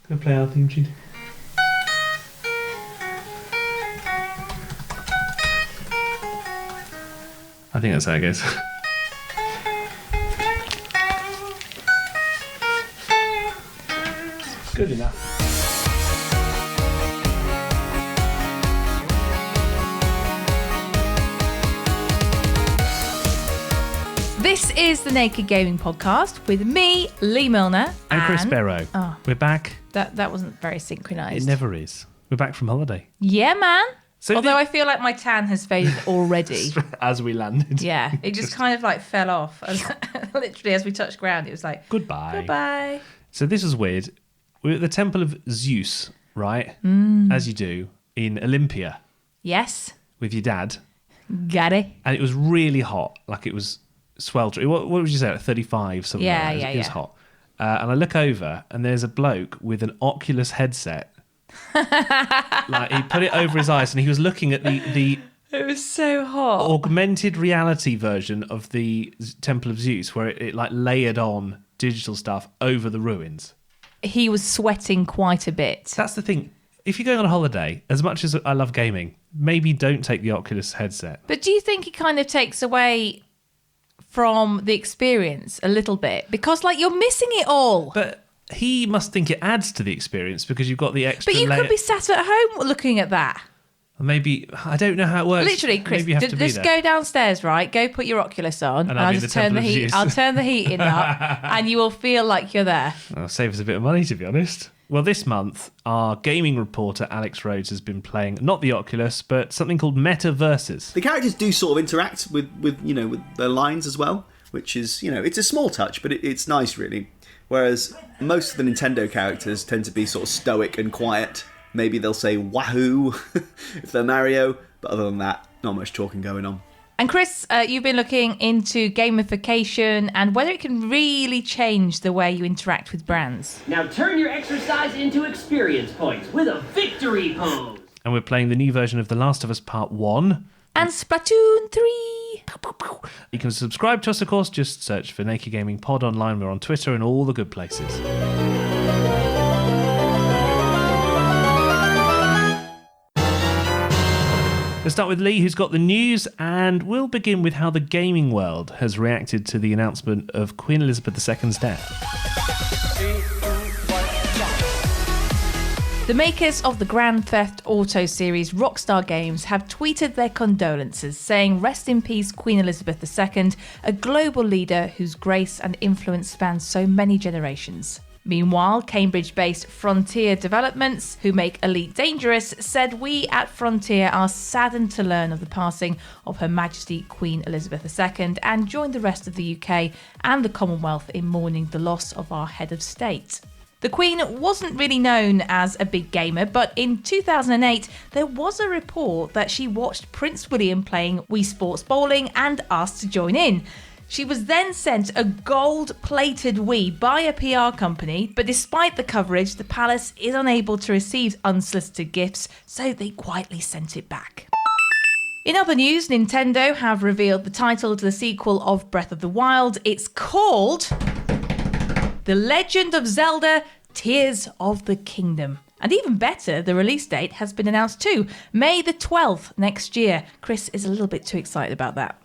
Go play our theme tune. I think that's how it goes. Good enough. This is the Naked Gaming Podcast with me, Lee Milner. And Chris Barrow. Oh. We're back. That wasn't very synchronised. It never is. We're back from holiday. Yeah, man. So Although I feel like my tan has faded already. As we landed. Yeah, it just kind of like fell off. Literally, as we touched ground, it was like, Goodbye. goodbye. So this is weird. We're at the Temple of Zeus, right? As you do, in Olympia Yes. with your dad. Got it. And it was really hot. Like it was sweltering. What would you say? Like 35, something Yeah, like that. It was yeah. hot. And I look over and there's a bloke with an Oculus headset. Like he put it over his eyes and he was looking at the It was so hot. augmented reality version of the Temple of Zeus where it like layered on digital stuff over the ruins. He was sweating quite a bit. That's the thing. If you're going on a holiday, as much as I love gaming, maybe don't take the Oculus headset. But do you think it kind of takes away from the experience a little bit? Because, like, you're missing it all. But he must think it adds to the experience because you've got the extra But you layer. could be sat at home looking at that. Maybe, I don't know how it works. Literally, Chris, Maybe you have to be just there. go downstairs, right? Go put your Oculus on, And I'll be in just the turn Temple the of heat. Zeus. I'll turn the heating up, and you will feel like you're there. Well, save us a bit of money, to be honest. Well, this month, our gaming reporter, Alex Rhodes, has been playing, not the Oculus, but something called Metaverses. The characters do sort of interact with their lines as well, which is, it's a small touch, but it's nice, really. Whereas most of the Nintendo characters tend to be sort of stoic and quiet. Maybe they'll say wahoo if they're Mario, but other than that, not much talking going on. And Chris, you've been looking into gamification and whether it can really change the way you interact with brands. Now turn your exercise into experience points with a victory pose. And we're playing the new version of The Last of Us Part 1. And Splatoon 3. You can subscribe to us, of course. Just search for Naked Gaming Pod online. We're on Twitter and all the good places. Let's start with Lee, who's got the news, and we'll begin with how the gaming world has reacted to the announcement of Queen Elizabeth II's death. The makers of the Grand Theft Auto series, Rockstar Games, have tweeted their condolences, saying, "Rest in peace, Queen Elizabeth II, a global leader whose grace and influence spans so many generations." Meanwhile, Cambridge-based Frontier Developments, who make Elite Dangerous, said, "We at Frontier are saddened to learn of the passing of Her Majesty Queen Elizabeth II and join the rest of the UK and the Commonwealth in mourning the loss of our head of state." The Queen wasn't really known as a big gamer, but in 2008, there was a report that she watched Prince William playing Wii Sports Bowling and asked to join in. She was then sent a gold-plated Wii by a PR company, but despite the coverage, the palace is unable to receive unsolicited gifts, so they quietly sent it back. In other news, Nintendo have revealed the title to the sequel of Breath of the Wild. It's called The Legend of Zelda: Tears of the Kingdom. And even better, the release date has been announced too, May the 12th next year. Chris is a little bit too excited about that.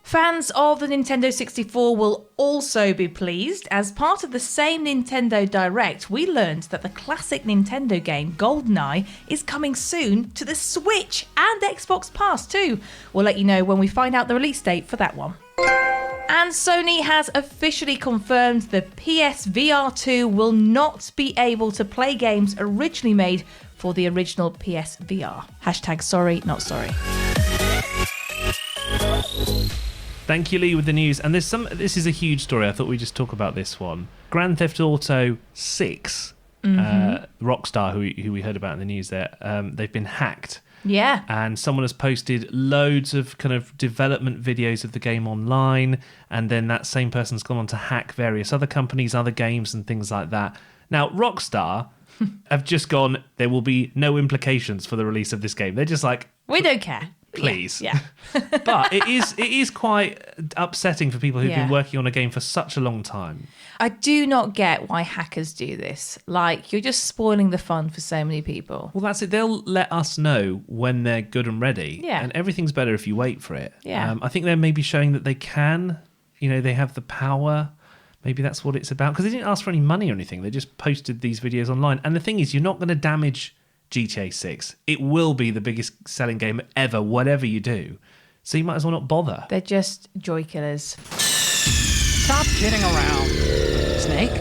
Fans of the Nintendo 64 will also be pleased. As part of the same Nintendo Direct, we learned that the classic Nintendo game GoldenEye is coming soon to the Switch and Xbox Pass too. We'll let you know when we find out the release date for that one. And Sony has officially confirmed the PSVR 2 will not be able to play games originally made for the original PSVR. Hashtag sorry, not sorry. Thank you, Lee, with the news. And this is a huge story. I thought we'd just talk about this one. Grand Theft Auto 6, Rockstar, who we heard about in the news there, they've been hacked. Yeah. And someone has posted loads of kind of development videos of the game online, and then that same person's gone on to hack various other companies, other games, and things like that. Now, Rockstar have just gone, there will be no implications for the release of this game. They're just like, We don't care. please. Yeah. But it is quite upsetting for people who've Yeah. been working on a game for such a long time. I do not get why hackers do this. Like, you're just spoiling the fun for so many people. Well, that's it. They'll let us know when they're good and ready. Yeah. And everything's better if you wait for it. Yeah. I think they're maybe showing that they can, they have the power. Maybe that's what it's about. Because they didn't ask for any money or anything. They just posted these videos online. And the thing is, you're not going to damage GTA 6. It will be the biggest selling game ever, whatever you do. So you might as well not bother. They're just joy killers. Stop kidding around. Snake?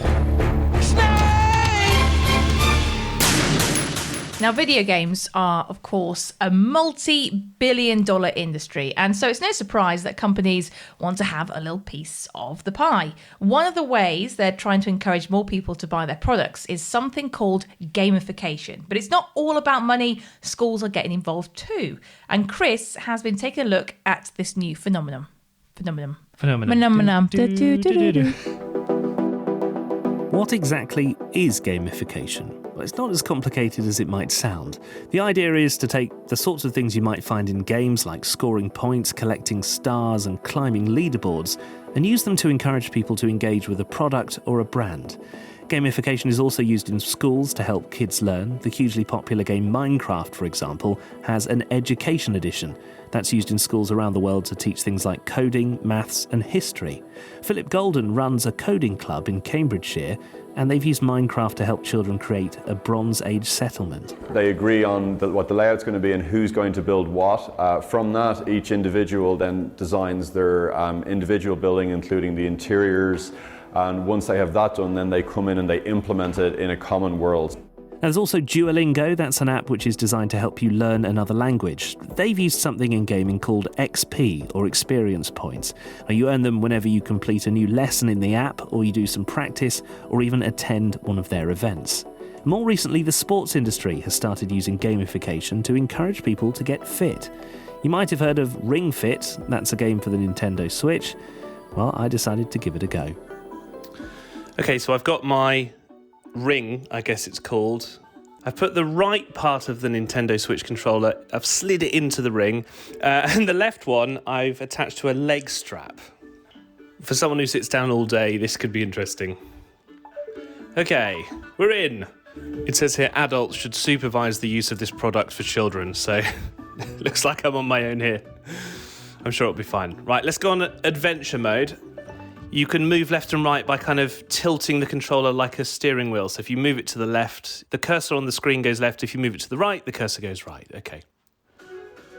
Now, video games are, of course, a multi-billion-dollar industry, and so it's no surprise that companies want to have a little piece of the pie. One of the ways they're trying to encourage more people to buy their products is something called gamification. But it's not all about money. Schools are getting involved too. And Chris has been taking a look at this new phenomenon. Phenomenon. What exactly is gamification? Well, it's not as complicated as it might sound. The idea is to take the sorts of things you might find in games like scoring points, collecting stars and climbing leaderboards, and use them to encourage people to engage with a product or a brand. Gamification is also used in schools to help kids learn. The hugely popular game Minecraft, for example, has an education edition. That's used in schools around the world to teach things like coding, maths and history. Philip Golden runs a coding club in Cambridgeshire, and they've used Minecraft to help children create a Bronze Age settlement. They agree on what the layout's going to be and who's going to build what. From that, each individual then designs their individual building, including the interiors. And once they have that done, then they come in and they implement it in a common world. There's also Duolingo. That's an app which is designed to help you learn another language. They've used something in gaming called XP, or experience points. Now, you earn them whenever you complete a new lesson in the app, or you do some practice, or even attend one of their events. More recently, the sports industry has started using gamification to encourage people to get fit. You might have heard of Ring Fit. That's a game for the Nintendo Switch. Well, I decided to give it a go. Okay, so I've got my Ring, I guess it's called. I've put the right part of the Nintendo Switch controller, I've slid it into the ring, and the left one I've attached to a leg strap. For someone who sits down all day, this could be interesting. Okay, we're in. It says here adults should supervise the use of this product for children, so looks like I'm on my own here. I'm sure it'll be fine. Right, let's go on adventure mode. You can move left and right by kind of tilting the controller like a steering wheel. So if you move it to the left, the cursor on the screen goes left. If you move it to the right, the cursor goes right. Okay.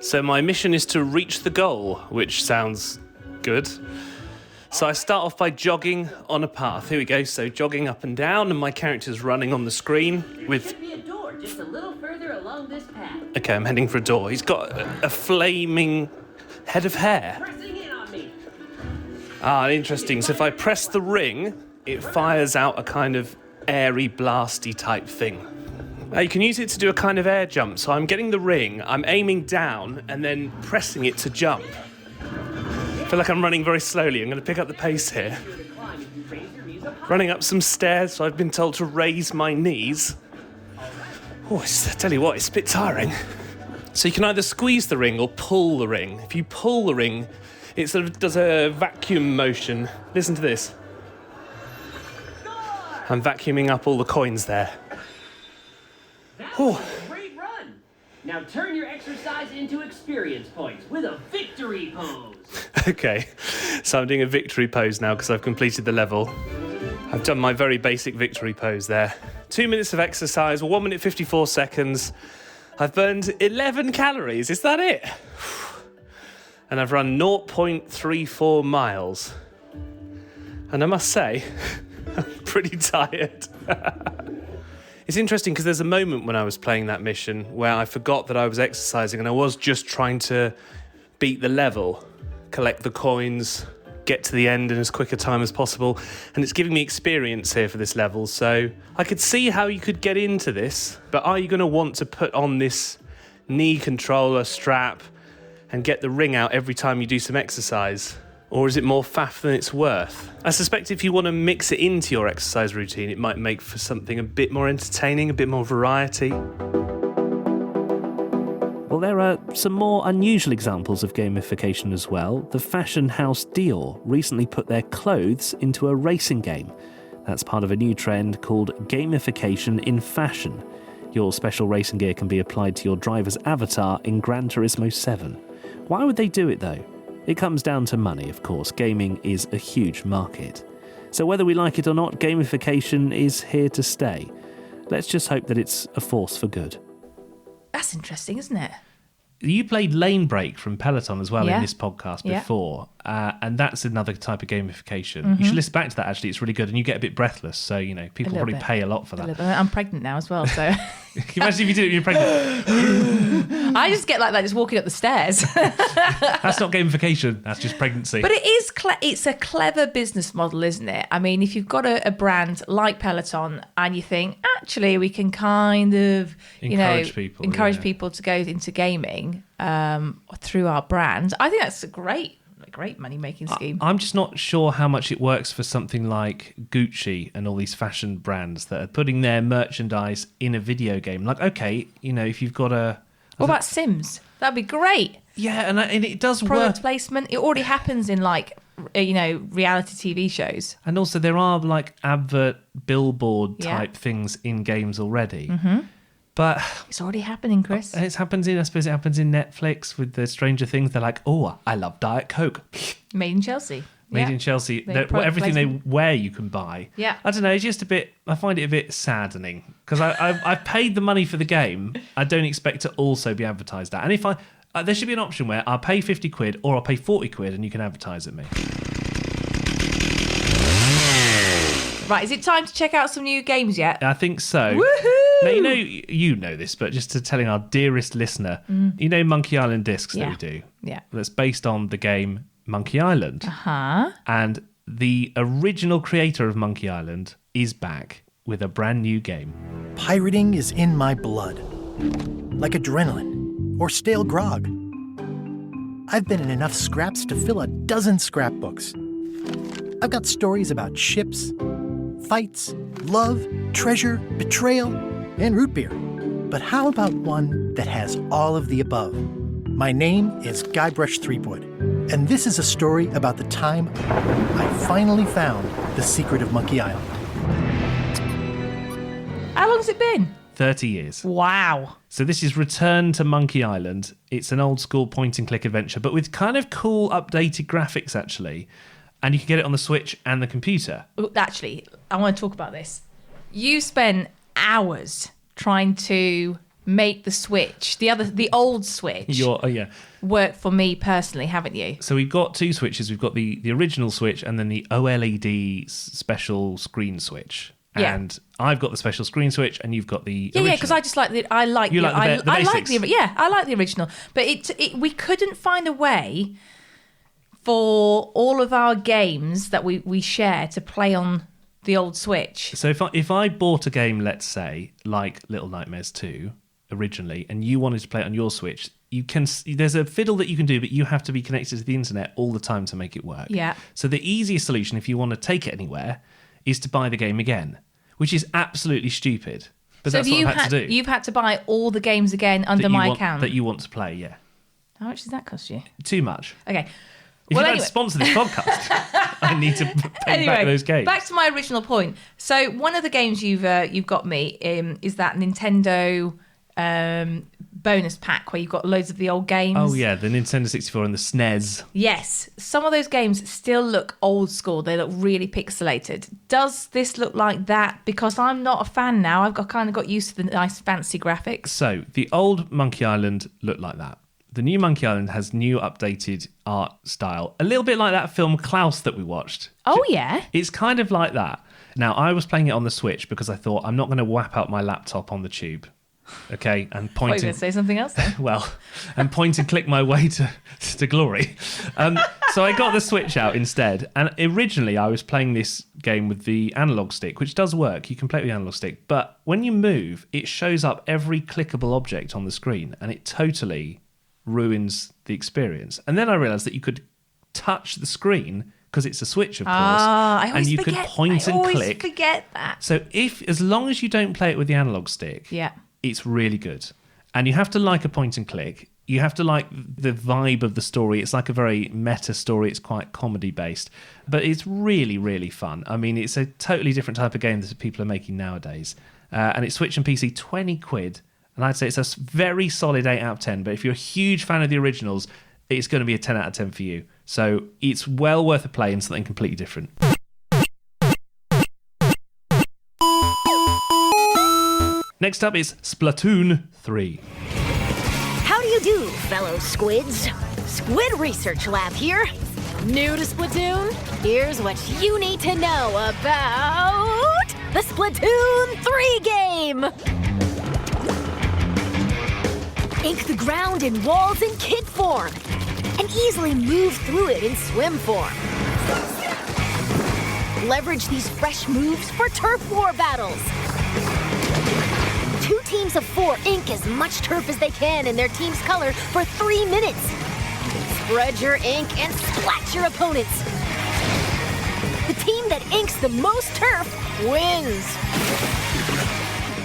So my mission is to reach the goal, which sounds good. So I start off by jogging on a path. Here we go. So jogging up and down, and my character's running on the screen with... There should be a door just a little further along this path. Okay, I'm heading for a door. He's got a flaming head of hair. Pressing in on me. Ah, interesting. So if I press the ring, it fires out a kind of airy, blasty type thing. You can use it to do a kind of air jump. So I'm getting the ring, I'm aiming down, and then pressing it to jump. I feel like I'm running very slowly. I'm going to pick up the pace here. Running up some stairs, so I've been told to raise my knees. Oh, I tell you what, it's a bit tiring. So you can either squeeze the ring or pull the ring. If you pull the ring, it sort of does a vacuum motion. Listen to this. I'm vacuuming up all the coins there. That was a great run. Now turn your exercise into experience points with a victory pose. Okay, so I'm doing a victory pose now because I've completed the level. I've done my very basic victory pose there. 2 minutes of exercise, 1 minute 54 seconds. I've burned 11 calories, is that it? And I've run 0.34 miles. And I must say, I'm pretty tired. It's interesting because there's a moment when I was playing that mission where I forgot that I was exercising and I was just trying to beat the level, collect the coins, get to the end in as quick a time as possible. And it's giving me experience here for this level. So I could see how you could get into this, but are you going to want to put on this knee controller strap and get the ring out every time you do some exercise? Or is it more faff than it's worth? I suspect if you want to mix it into your exercise routine, it might make for something a bit more entertaining, a bit more variety. Well, there are some more unusual examples of gamification as well. The fashion house Dior recently put their clothes into a racing game. That's part of a new trend called gamification in fashion. Your special racing gear can be applied to your driver's avatar in Gran Turismo 7. Why would they do it though? It comes down to money, of course. Gaming is a huge market. So whether we like it or not, gamification is here to stay. Let's just hope that it's a force for good. That's interesting, isn't it? You played Lane Break from Peloton as well Yeah. in this podcast Yeah. before, and that's another type of gamification. You should listen back to that, actually. It's really good, and you get a bit breathless, so, you know, people little probably bit. pay a lot for A that. little bit. I'm pregnant now as well, so Can you imagine if you did it when you're pregnant? I just get like that just walking up the stairs. That's not gamification, that's just pregnancy. But it is it's a clever business model, isn't it? I mean, if you've got a brand like Peloton and you think, actually, we can kind of, Encourage people to go into gaming through our brand, I think that's a great money-making scheme. I'm just not sure how much it works for something like Gucci and all these fashion brands that are putting their merchandise in a video game. Like, okay, you know, if you've got What about Sims? That'd be great. Yeah, and it does Product work. placement. It already happens in reality TV shows. And also there are like advert billboard Yeah. type things in games already. But It's already happening, Chris. I suppose it happens in Netflix with the Stranger Things. They're like, oh, I love Diet Coke. Made in Chelsea. Made Yeah. in Chelsea. They Well, product everything placement. they wear you can buy. Yeah. I don't know. It's just I find it a bit saddening because I've paid the money for the game. I don't expect to also be advertised at. And if there should be an option where I'll pay 50 quid or I'll pay 40 quid and you can advertise at me. Right, is it time to check out some new games yet? I think so. Woohoo! Now, you know this, but just to telling our dearest listener, you know Monkey Island discs that we do? Yeah. That's based on the game Monkey Island. Huh? And the original creator of Monkey Island is back with a brand new game. Pirating is in my blood, like adrenaline or stale grog. I've been in enough scraps to fill a dozen scrapbooks. I've got stories about ships, fights, love, treasure, betrayal, and root beer. But how about one that has all of the above? My name is Guybrush Threepwood, and this is a story about the time I finally found the secret of Monkey Island. How long's it been? 30 years. Wow. So this is Return to Monkey Island. It's an old school point and click adventure, but with kind of cool updated graphics actually. And you can get it on the Switch and the computer. Actually, I want to talk about this. You spent hours trying to make the Switch, the old Switch, work for me personally, haven't you? So we've got two Switches. We've got the original Switch and then the OLED special screen Switch. Yeah. And I've got the special screen Switch, and you've got the original. Yeah, because I just like the I like You the, like the I like basics. I like the original, but we couldn't find a way for all of our games that we share to play on the old Switch. So if I bought a game, let's say like Little Nightmares 2 originally, and you wanted to play it on your Switch, there's a fiddle that you can do, but you have to be connected to the internet all the time to make it work. Yeah. So the easiest solution, if you want to take it anywhere, is to buy the game again, which is absolutely stupid. But So that's what I've had to do. you've had to buy all the games again under my account. That you want to play, yeah. How much does that cost you? Too much. Okay. If Well, you'd like anyway. to sponsor this podcast, I need to pay back those games. Back to my original point. So one of the games you've got me is that Nintendo bonus pack where you've got loads of the old games. Oh yeah, the Nintendo 64 and the SNES. Yes, some of those games still look old school. They look really pixelated. Does this look like that? Because I'm not a fan now. I've kind of got used to the nice fancy graphics. So the old Monkey Island looked like that. The new Monkey Island has new updated art style, a little bit like that film Klaus that we watched. Oh yeah. It's kind of like that. Now, I was playing it on the Switch because I thought I'm not going to whap out my laptop on the tube. Okay, and Are you point going to say something else then? and point and click my way to glory. So I got the Switch out instead. And originally I was playing this game with the analog stick, which does work. You can play it with the analog stick. But when you move, it shows up every clickable object on the screen, and it totally ruins the experience. And then I realised that you could touch the screen because it's a Switch, of course. I always and you forget. could point I and always click. forget that. So as long as you don't play it with the analog stick, Yeah. it's really good. And you have to like a point and click. You have to like the vibe of the story. It's like a very meta story. It's quite comedy based, but it's really, really fun. I mean, it's a totally different type of game that people are making nowadays. And it's Switch and PC, 20 quid. And I'd say it's a very solid 8 out of 10. But if you're a huge fan of the originals, it's going to be a 10 out of 10 for you. So it's well worth a play and something completely different. Next up is Splatoon 3. How do you do, fellow squids? Squid Research Lab here. New to Splatoon? Here's what you need to know about the Splatoon 3 game! Ink the ground in walls in kid form, and easily move through it in swim form. Leverage these fresh moves for turf war battles. 2 teams of 4 ink as much turf as they can in their team's color for 3 minutes. Spread your ink and splat your opponents. The team that inks the most turf wins.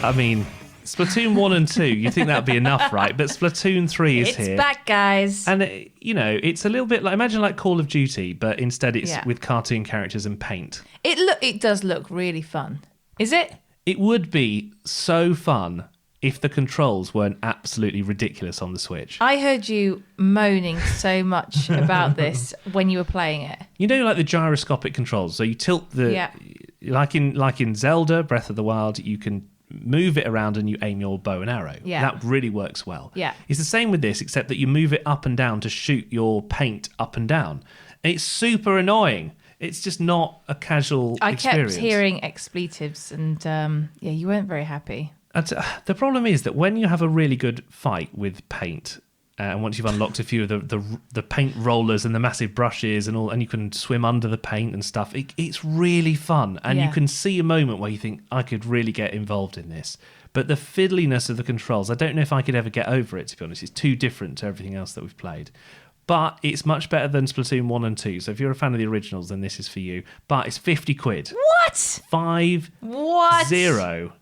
I mean, Splatoon 1 and 2, you think that'd be enough, right? But Splatoon 3 is here. It's back, guys. And, it's a little bit like, imagine like Call of Duty, but instead it's with cartoon characters and paint. It does look really fun. Is it? It would be so fun if the controls weren't absolutely ridiculous on the Switch. I heard you moaning so much about this when you were playing it. You know, like the gyroscopic controls. So you tilt like in Zelda, Breath of the Wild, you can move it around and you aim your bow and arrow. Yeah. That really works well. Yeah. It's the same with this, except that you move it up and down to shoot your paint up and down. It's super annoying. It's just not a casual experience. I kept hearing expletives and, you weren't very happy. The problem is that when you have a really good fight with paint, and once you've unlocked a few of the paint rollers and the massive brushes and you can swim under the paint and stuff, it's really fun. And you can see a moment where you think, I could really get involved in this. But the fiddliness of the controls, I don't know if I could ever get over it, to be honest. It's too different to everything else that we've played. But it's much better than Splatoon 1 and 2. So if you're a fan of the originals, then this is for you. But it's 50 quid. What? 5 0.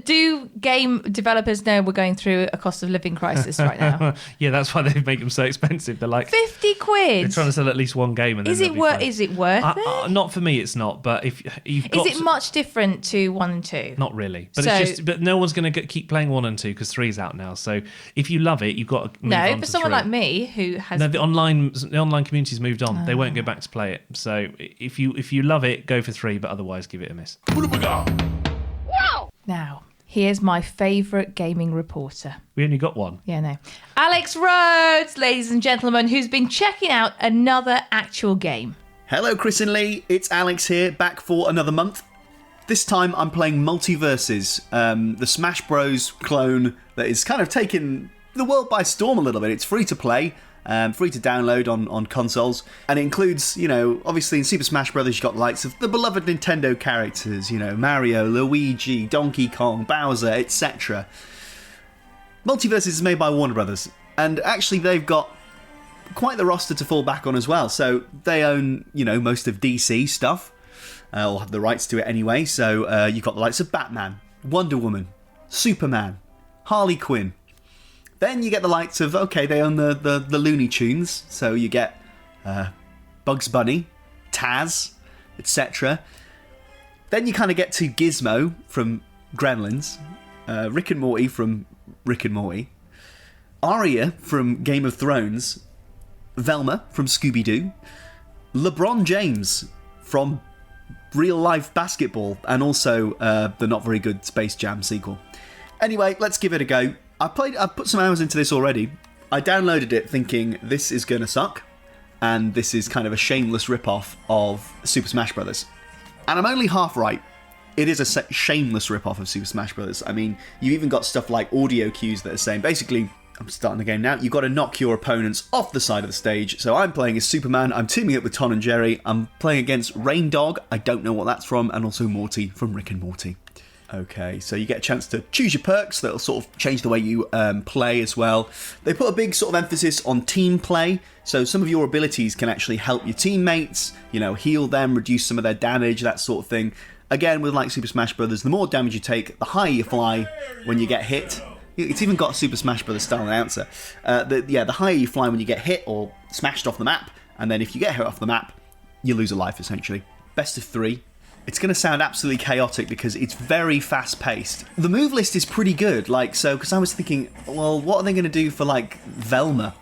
Do game developers know we're going through a cost of living crisis right now? Yeah, that's why they make them so expensive. They're like 50 quid. They're trying to sell at least one game. And Is it worth it? Not for me, it's not. But if you've got, is it much different to 1 and 2? Not really. But but no one's going to keep playing 1 and 2 because 3's out now. So if you love it, you've got to move on for to someone 3. like me who has the online community's moved on. They won't go back to play it. So if you love it, go for 3. But otherwise, give it a miss. Now. Here's my favourite gaming reporter. We only got one. Yeah, no. Alex Rhodes, ladies and gentlemen, who's been checking out another actual game. Hello, Chris and Lee. It's Alex here, back for another month. This time I'm playing Multiverses, the Smash Bros. Clone that is kind of taking the world by storm a little bit. It's free to play. Free to download on consoles, and it includes, obviously in Super Smash Bros. You've got the likes of the beloved Nintendo characters, Mario, Luigi, Donkey Kong, Bowser, etc. Multiverses is made by Warner Brothers, and actually they've got quite the roster to fall back on as well. So they own, most of DC stuff, or have the rights to it anyway. So you've got the likes of Batman, Wonder Woman, Superman, Harley Quinn. Then you get the likes of, they own the Looney Tunes, so you get Bugs Bunny, Taz, etc. Then you kind of get to Gizmo from Gremlins, Rick and Morty from Rick and Morty, Arya from Game of Thrones, Velma from Scooby-Doo, LeBron James from Real Life Basketball, and also the not very good Space Jam sequel. Anyway, let's give it a go. I've put some hours into this already. I downloaded it thinking this is going to suck, and this is kind of a shameless rip-off of Super Smash Bros. And I'm only half right. It is a shameless rip-off of Super Smash Bros. I mean, you've even got stuff like audio cues that are saying, basically, I'm starting the game now, you've got to knock your opponents off the side of the stage. So I'm playing as Superman, I'm teaming up with Tom and Jerry, I'm playing against Rain Dog, I don't know what that's from, and also Morty from Rick and Morty. Okay, so you get a chance to choose your perks that'll sort of change the way you play as well. They put a big sort of emphasis on team play, so some of your abilities can actually help your teammates, heal them, reduce some of their damage, that sort of thing. Again, with like Super Smash Bros., the more damage you take, the higher you fly when you get hit. It's even got a Super Smash Bros. Style announcer. The higher you fly when you get hit or smashed off the map, and then if you get hit off the map, you lose a life, essentially. Best of 3. It's going to sound absolutely chaotic because it's very fast-paced. The move list is pretty good, because I was thinking, well, what are they going to do for, Velma?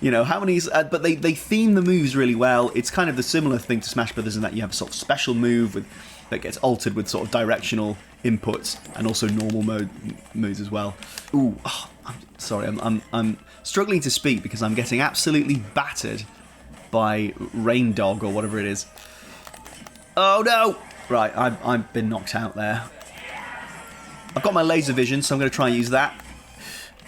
How many... but they theme the moves really well. It's kind of the similar thing to Smash Brothers in that you have a sort of special move that gets altered with sort of directional inputs and also normal moves as well. Ooh, I'm sorry, I'm struggling to speak because I'm getting absolutely battered by Rain Dog or whatever it is. Oh no! Right, I've been knocked out there. I've got my laser vision, so I'm going to try and use that.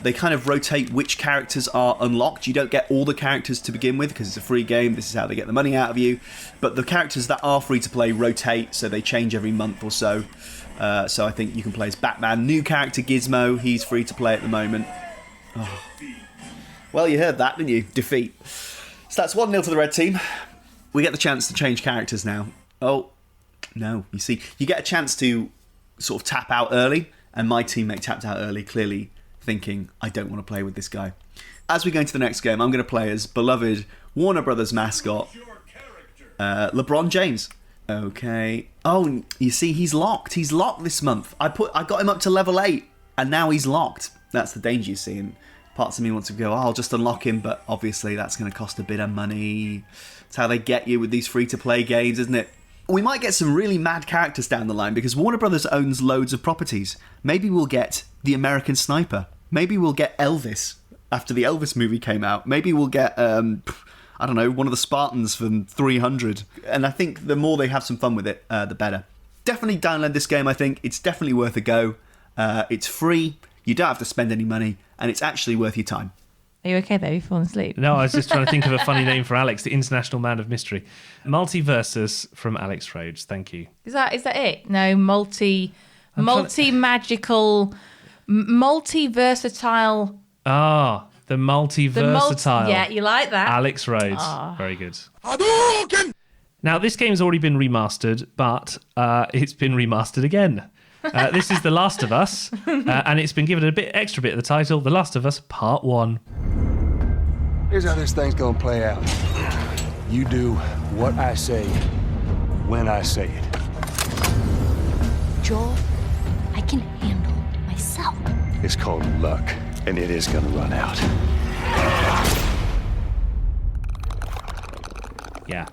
They kind of rotate which characters are unlocked. You don't get all the characters to begin with because it's a free game. This is how they get the money out of you. But the characters that are free to play rotate, so they change every month or so. So I think you can play as Batman. New character Gizmo, he's free to play at the moment. Oh. Well, you heard that, didn't you? Defeat. So that's 1-0 to the red team. We get the chance to change characters now. Oh, no. You see, you get a chance to sort of tap out early, and my teammate tapped out early, clearly thinking, I don't want to play with this guy. As we go into the next game, I'm going to play as beloved Warner Brothers mascot, LeBron James. Okay. Oh, you see, he's locked. He's locked this month. I got him up to level 8, and now he's locked. That's the danger you see, and parts of me want to go, I'll just unlock him, but obviously that's going to cost a bit of money. It's how they get you with these free-to-play games, isn't it? We might get some really mad characters down the line because Warner Brothers owns loads of properties. Maybe we'll get the American Sniper. Maybe we'll get Elvis after the Elvis movie came out. Maybe we'll get, one of the Spartans from 300. And I think the more they have some fun with it, the better. Definitely download this game, I think. It's definitely worth a go. It's free. You don't have to spend any money. And it's actually worth your time. Are you okay there? You've fallen asleep? No, I was just trying to think of a funny name for Alex, the International Man of Mystery. Multiversus from Alex Rhodes. Thank you. Is that it? No, multi-magical, multi-versatile. Ah, the multi-versatile. Yeah, you like that? Alex Rhodes. Very good. Hadouken! Now, this game's already been remastered, but it's been remastered again. This is The Last of Us, and it's been given a extra bit of the title, The Last of Us Part 1. Here's how this thing's gonna play out. You do what I say, when I say it. Joel, I can handle myself. It's called luck, and it is gonna run out. Yeah.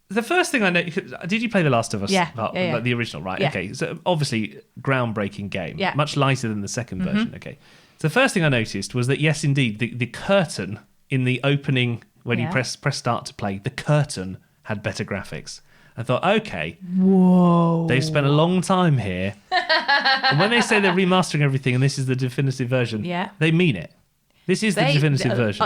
The first thing I know... Did you play The Last of Us? Yeah. Like the original, right? Yeah. Okay. So obviously, groundbreaking game. Yeah. Much lighter than the second version. Okay. So the first thing I noticed was that, yes, indeed, the curtain in the opening, when you press start to play, the curtain had better graphics. I thought, okay. Whoa. They've spent a long time here. And when they say they're remastering everything and this is the definitive version, they mean it. This is the definitive version.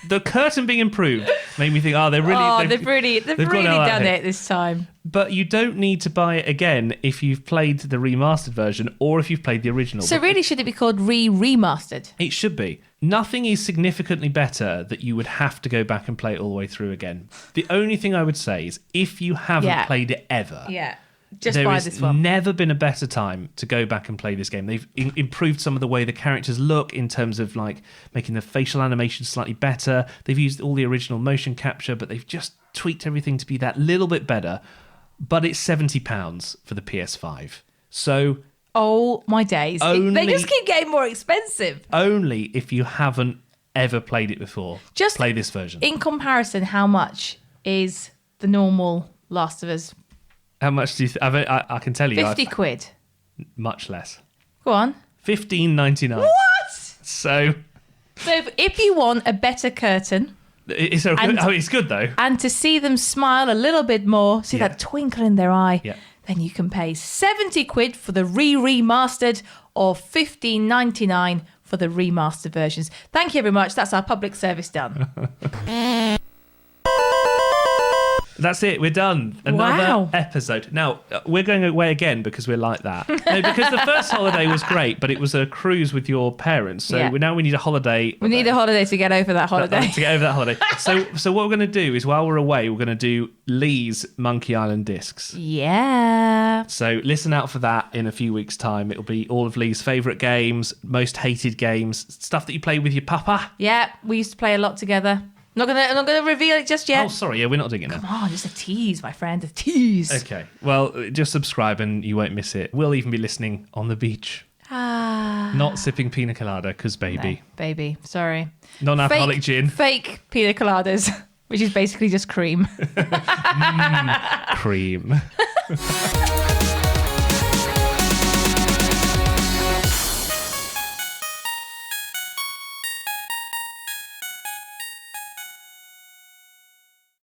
The curtain being improved made me think, they've really done it this time. But you don't need to buy it again if you've played the remastered version or if you've played the original. So really, should it be called remastered? It should be. Nothing is significantly better that you would have to go back and play it all the way through again. The only thing I would say is if you haven't played it ever... Just buy this one. There has never been a better time to go back and play this game. They've improved some of the way the characters look in terms of like making the facial animations slightly better. They've used all the original motion capture, but they've just tweaked everything to be that little bit better. But it's £70 for the PS5. So... Oh, my days. They just keep getting more expensive. Only if you haven't ever played it before. Just play this version. In comparison, how much is the normal Last of Us? How much do you I can tell you. 50 quid. Much less. Go on. $15.99. What? So if you want a better curtain... It's good though. And to see them smile a little bit more, see that twinkle in their eye, then you can pay 70 quid for the remastered or $15.99 for the remastered versions. Thank you very much. That's our public service done. That's it. We're done. Another Wow. episode. Now, we're going away again because we're like that. No, because the first holiday was great, but it was a cruise with your parents. So Yeah. now we need a holiday. We need a holiday to get over that holiday. To get over that holiday. So what we're going to do is while we're away, we're going to do Lee's Monkey Island discs. Yeah. So listen out for that in a few weeks' time. It'll be all of Lee's favourite games, most hated games, stuff that you play with your papa. Yeah, we used to play a lot together. I'm not gonna reveal it just yet. Oh, sorry, yeah, we're not doing it now. Come on, just a tease, my friend, a tease. Okay, well, just subscribe and you won't miss it. We'll even be listening on the beach. Not sipping pina colada, because baby. No, baby, sorry. Non-alcoholic gin. Fake pina coladas, which is basically just cream. Cream.